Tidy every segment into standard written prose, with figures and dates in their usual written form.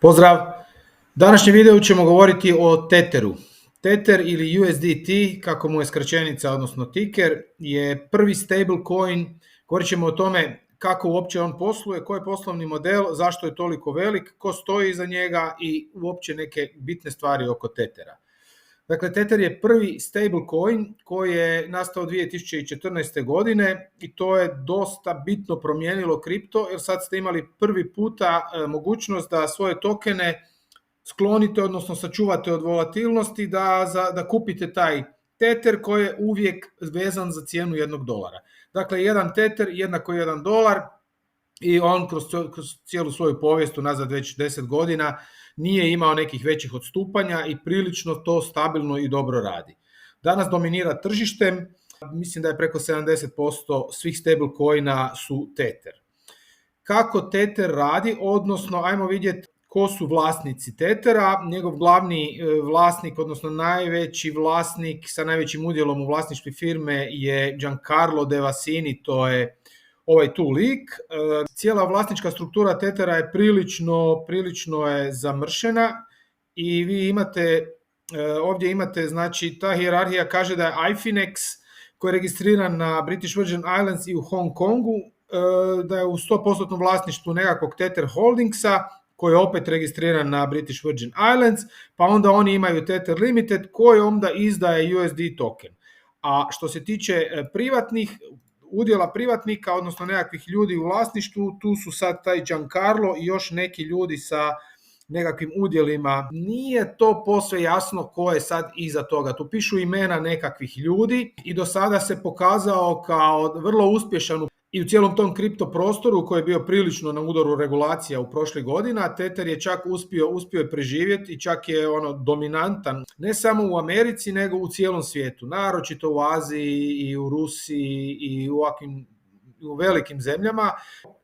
Pozdrav! Današnjem videu ćemo govoriti o Tetheru. Tether ili USDT, kako mu je skraćenica, odnosno ticker, je prvi stablecoin. Govorit ćemo o tome kako uopće on posluje, koji je poslovni model, zašto je toliko velik, ko stoji iza njega i uopće neke bitne stvari oko Tethera. Dakle, Tether je prvi stablecoin koji je nastao 2014. godine i to je dosta bitno promijenilo kripto, jer sad ste imali prvi puta mogućnost da svoje tokene sklonite, odnosno sačuvate od volatilnosti, da kupite taj Tether koji je uvijek vezan za cijenu $1. Dakle, jedan Tether jednako $1 i on kroz cijelu svoju povijest unazad već 10 godina nije imao nekih većih odstupanja i prilično to stabilno i dobro radi. Danas dominira tržištem, mislim da je preko 70% svih stablecoina su Tether. Kako Tether radi, odnosno ajmo vidjeti ko su vlasnici Tethera. Njegov glavni vlasnik, odnosno najveći vlasnik sa najvećim udjelom u vlasništvu firme je Giancarlo Devasini, to je ovaj tu lik. Cijela vlasnička struktura Tethera je prilično je zamršena i vi ovdje imate, znači ta hijerarhija kaže da je Ifinex koji je registriran na British Virgin Islands i u Hong Kongu, da je u 100% vlasništvu nekakvog Tether Holdingsa koji je opet registriran na British Virgin Islands, pa onda oni imaju Tether Limited koji onda izdaje USD token. A što se tiče udjela privatnika, odnosno nekakvih ljudi u vlasništvu, tu su sad taj Giancarlo i još neki ljudi sa nekakvim udjelima. Nije to posve jasno ko je sad iza toga. Tu pišu imena nekakvih ljudi i do sada se pokazao kao vrlo uspješan i u cijelom tom kripto prostoru koji je bio prilično na udaru regulacija u prošlih godina. Tether je čak uspio je preživjeti i čak je dominantan ne samo u Americi nego u cijelom svijetu, naročito u Aziji i u Rusiji i u velikim zemljama.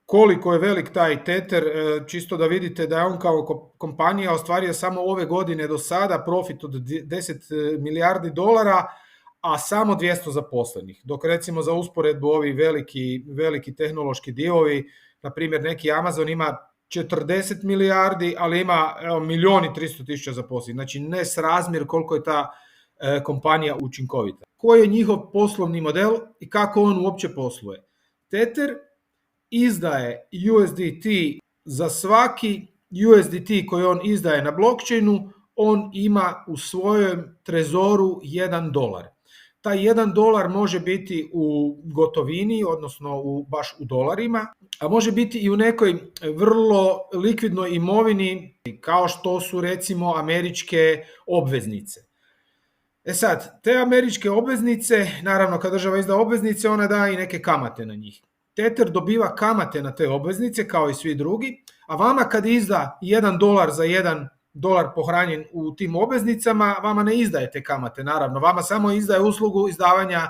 Koliko je velik taj Tether, čisto da vidite da je on kao kompanija ostvario samo ove godine do sada profit od 10 milijardi dolara, a samo 200 zaposlenih. Dok recimo za usporedbu ovi veliki tehnološki divovi, na primjer neki Amazon ima 40 milijardi, ali ima 1.300.000 zaposlenih. Znači nesrazmjer koliko je ta kompanija učinkovita. Koji je njihov poslovni model i kako on uopće posluje? Tether izdaje USDT za svaki USDT koji on izdaje na blockchainu, on ima u svojem trezoru $1. Taj $1 može biti u gotovini, odnosno baš u dolarima, a može biti i u nekoj vrlo likvidnoj imovini, kao što su recimo američke obveznice. Sad, te američke obveznice, naravno kad država izda obveznice, ona da i neke kamate na njih. Tether dobiva kamate na te obveznice kao i svi drugi, a vama kad izda $1 za $1 pohranjen u tim obveznicama, vama ne izdaje te kamate, naravno. Vama samo izdaje uslugu izdavanja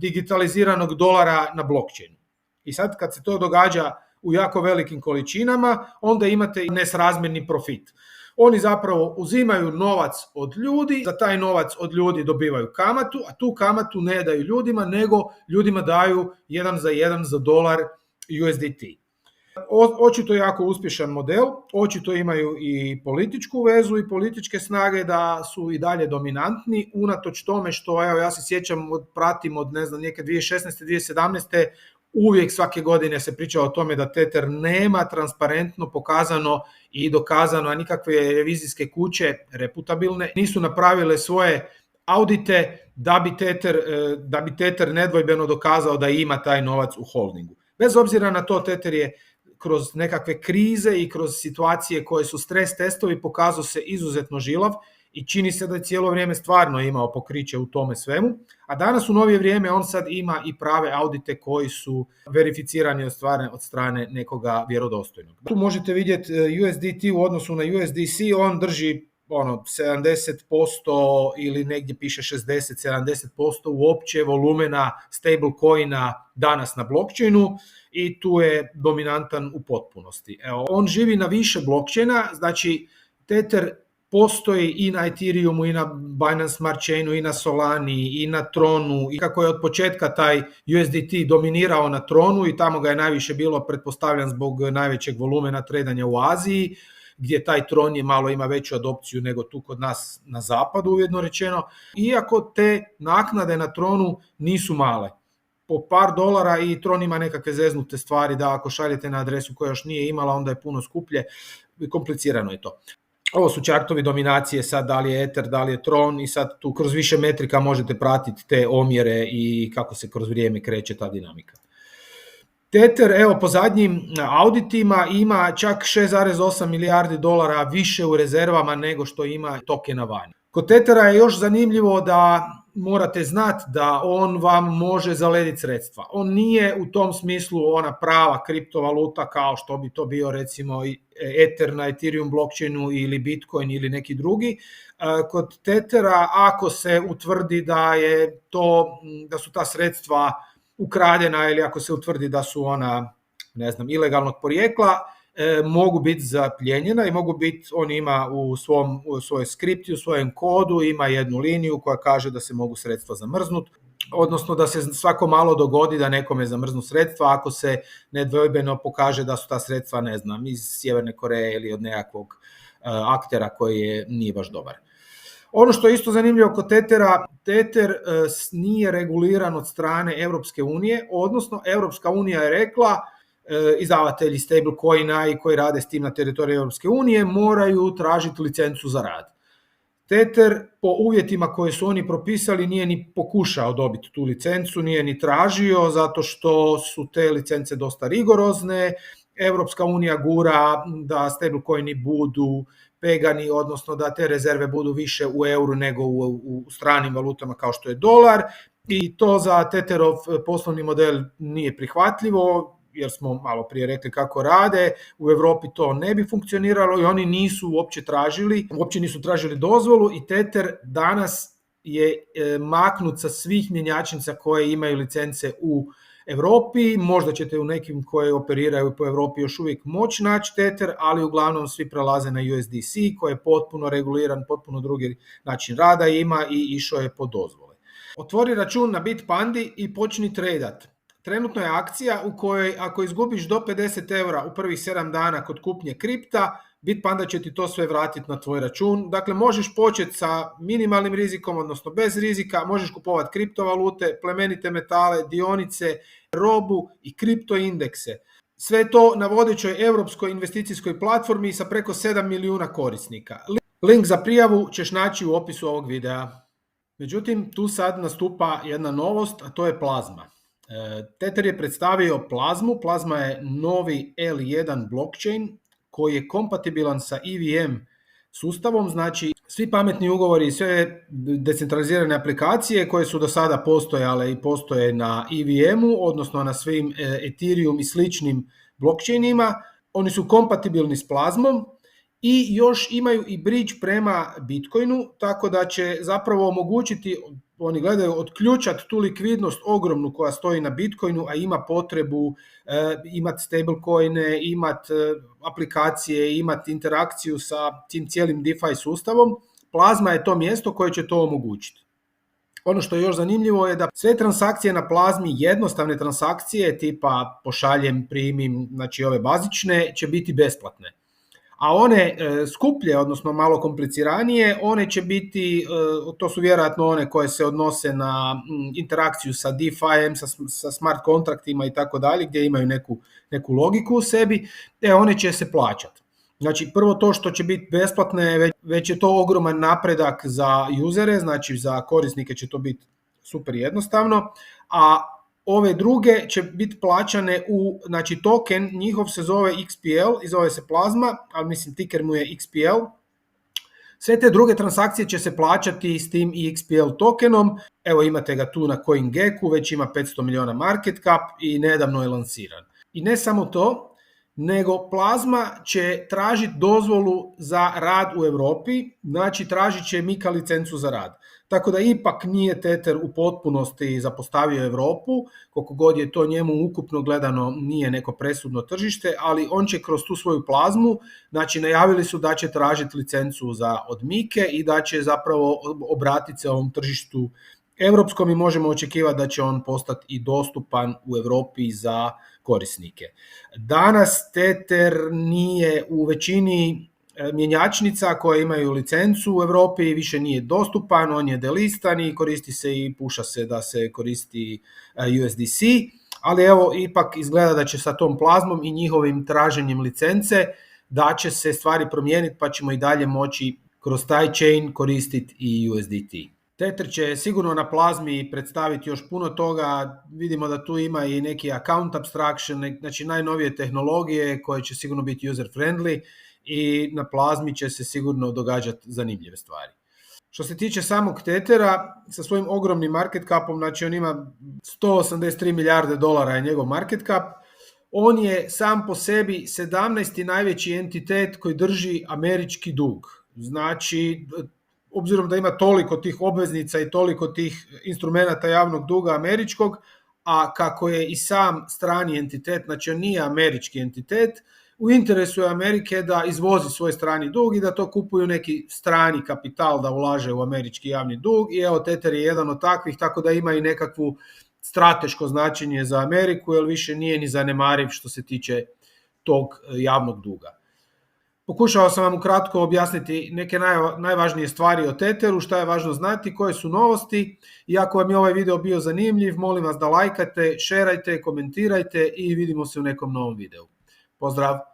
digitaliziranog dolara na blockchainu. I sad kad se to događa u jako velikim količinama, onda imate nesrazmjerni profit. Oni zapravo uzimaju novac od ljudi, za taj novac od ljudi dobivaju kamatu, a tu kamatu ne daju ljudima, nego ljudima daju 1 za 1 za dolar USDT. Očito je jako uspješan model, očito imaju i političku vezu i političke snage da su i dalje dominantni, unatoč tome što, evo ja se sjećam, pratim od neke 2016. 2017. uvijek svake godine se priča o tome da Tether nema transparentno pokazano i dokazano, a nikakve revizijske kuće reputabilne nisu napravile svoje audite da bi Tether nedvojbeno dokazao da ima taj novac u holdingu. Bez obzira na to, Tether je kroz nekakve krize i kroz situacije koje su stres testovi pokazao se izuzetno žilav i čini se da je cijelo vrijeme stvarno imao pokriće u tome svemu, a danas u novije vrijeme on sad ima i prave audite koji su verificirani od strane nekoga vjerodostojnog. Tu možete vidjeti USDT u odnosu na USDC, on drži 70% ili negdje piše 60-70% uopće volumena stablecoina danas na blockchainu i tu je dominantan u potpunosti. On živi na više blockchaina, znači Tether postoji i na Ethereumu, i na Binance Smart Chainu, i na Solani, i na Tronu, i kako je od početka taj USDT dominirao na Tronu i tamo ga je najviše bilo, pretpostavljam, zbog najvećeg volumena tradanja u Aziji. gdje taj Tron je malo ima veću adopciju nego tu kod nas na zapadu, uvjetno rečeno, iako te naknade na Tronu nisu male. Po par dolara i Tron ima nekakve zeznute stvari da ako šaljete na adresu koja još nije imala, onda je puno skuplje, komplicirano je to. Ovo su čartovi dominacije, sad da li je Ether, da li je Tron i sad tu kroz više metrika možete pratiti te omjere i kako se kroz vrijeme kreće ta dinamika. Tether, evo po zadnjim auditima ima čak 6,8 milijardi dolara više u rezervama nego što ima tokena vani. Kod Tethera je još zanimljivo da morate znati da on vam može zalediti sredstva. On nije u tom smislu ona prava kriptovaluta kao što bi to bio recimo Ether na Ethereum blockchainu ili Bitcoin ili neki drugi. Kod Tethera ako se utvrdi da su ta sredstva ukradena ili ako se utvrdi da su ona, ilegalnog porijekla, mogu biti zapljenjena i mogu biti, on ima u svojoj skripti, u svojem kodu, ima jednu liniju koja kaže da se mogu sredstva zamrznuti, odnosno da se svako malo dogodi da nekome zamrznu sredstva ako se nedvojbeno pokaže da su ta sredstva, iz Sjeverne Koreje ili od nekakvog aktera koji nije baš dobar. Ono što je isto zanimljivo kod Tethera, Tether nije reguliran od strane Europske unije, odnosno Europska unija je rekla izdavatelji stablecoina i koji rade s tim na teritoriju Europske unije moraju tražiti licencu za rad. Tether po uvjetima koje su oni propisali nije ni pokušao dobiti tu licencu, nije ni tražio zato što su te licence dosta rigorozne. Europska unija gura da stablecoini budu pegani, odnosno da te rezerve budu više u euru nego u stranim valutama kao što je dolar, i to za Tetherov poslovni model nije prihvatljivo jer smo malo prije rekli kako rade. U Europi to ne bi funkcioniralo i oni uopće nisu tražili dozvolu i Tether danas je maknut sa svih mjenjačnica koje imaju licence u Europi. Možda ćete u nekim koje operiraju po Europi još uvijek moći naći Tether, ali uglavnom svi prelaze na USDC koji je potpuno reguliran, potpuno drugi način rada ima i išao je po dozvole. Otvori račun na Bitpandi i počni tradat. Trenutno je akcija u kojoj ako izgubiš do 50 eura u prvih 7 dana kod kupnje kripta, Bitpanda će ti to sve vratiti na tvoj račun. Dakle, možeš početi sa minimalnim rizikom, odnosno bez rizika, možeš kupovati kriptovalute, plemenite metale, dionice, robu i kripto indekse. Sve to na vodećoj europskoj investicijskoj platformi sa preko 7 milijuna korisnika. Link za prijavu ćeš naći u opisu ovog videa. Međutim, tu sad nastupa jedna novost, a to je plazma. Tether je predstavio plazmu. Plazma je novi L1 blockchain koji je kompatibilan sa EVM sustavom, znači svi pametni ugovori i sve decentralizirane aplikacije koje su do sada postojale i postoje na EVM-u, odnosno na svim Ethereum i sličnim blockchainima, oni su kompatibilni s plazmom i još imaju i bridge prema Bitcoinu, tako da će zapravo omogućiti, oni gledaju otključati tu likvidnost ogromnu koja stoji na Bitcoinu, a ima potrebu imati stablecoine, imati aplikacije, imati interakciju sa tim cijelim DeFi sustavom. Plazma je to mjesto koje će to omogućiti. Ono što je još zanimljivo je da sve transakcije na plazmi, jednostavne transakcije tipa pošaljem, primim, znači ove bazične, će biti besplatne. A one skuplje, odnosno malo kompliciranije, one će biti, to su vjerojatno one koje se odnose na interakciju sa DeFi-em, sa smart kontraktima i tako dalje, gdje imaju neku logiku u sebi, one će se plaćati. Znači, prvo to što će biti besplatne, već je to ogroman napredak za usere, znači za korisnike će to biti super jednostavno, a ove druge će biti plaćane znači token, njihov se zove XPL i zove se plazma, ali mislim ticker mu je XPL. Sve te druge transakcije će se plaćati s tim XPL tokenom. Evo imate ga tu na CoinGecku, već ima 500 milijuna market cap i nedavno je lansiran. I ne samo to, nego plazma će tražiti dozvolu za rad u Europi, znači tražit će Mika licencu za rad. Tako da ipak nije Tether u potpunosti zapostavio Europu, koliko god je to njemu ukupno gledano nije neko presudno tržište, ali on će kroz tu svoju plazmu, znači najavili su da će tražiti licencu od Mike i da će zapravo obratiti se ovom tržištu europskom i možemo očekivati da će on postati i dostupan u Europi za korisnike. Danas Tether nije u većini mjenjačnica koje imaju licencu u Europi, više nije dostupan, on je delistan i koristi se i puša se da se koristi USDC, ali evo ipak izgleda da će sa tom plazmom i njihovim traženjem licence da će se stvari promijeniti pa ćemo i dalje moći kroz taj chain koristiti i USDT. Tether će sigurno na plazmi predstaviti još puno toga, vidimo da tu ima i neki account abstraction, znači najnovije tehnologije koje će sigurno biti user friendly i na plazmi će se sigurno događati zanimljive stvari. Što se tiče samog Tethera, sa svojim ogromnim market capom, znači on ima 183 milijarde dolara je njegov market cap, on je sam po sebi 17. najveći entitet koji drži američki dug. Znači, obzirom da ima toliko tih obveznica i toliko tih instrumenata javnog duga američkog, a kako je i sam strani entitet, znači on nije američki entitet, u interesu je Amerike da izvozi svoj strani dug i da to kupuju neki strani kapital da ulaže u američki javni dug i evo Tether je jedan od takvih, tako da ima i nekakvu strateško značenje za Ameriku, jer više nije ni zanemariv što se tiče tog javnog duga. Pokušao sam vam ukratko objasniti neke najvažnije stvari o Tetheru, šta je važno znati, koje su novosti i ako vam je ovaj video bio zanimljiv, molim vas da lajkate, šerajte, komentirajte i vidimo se u nekom novom videu. Pozdrav!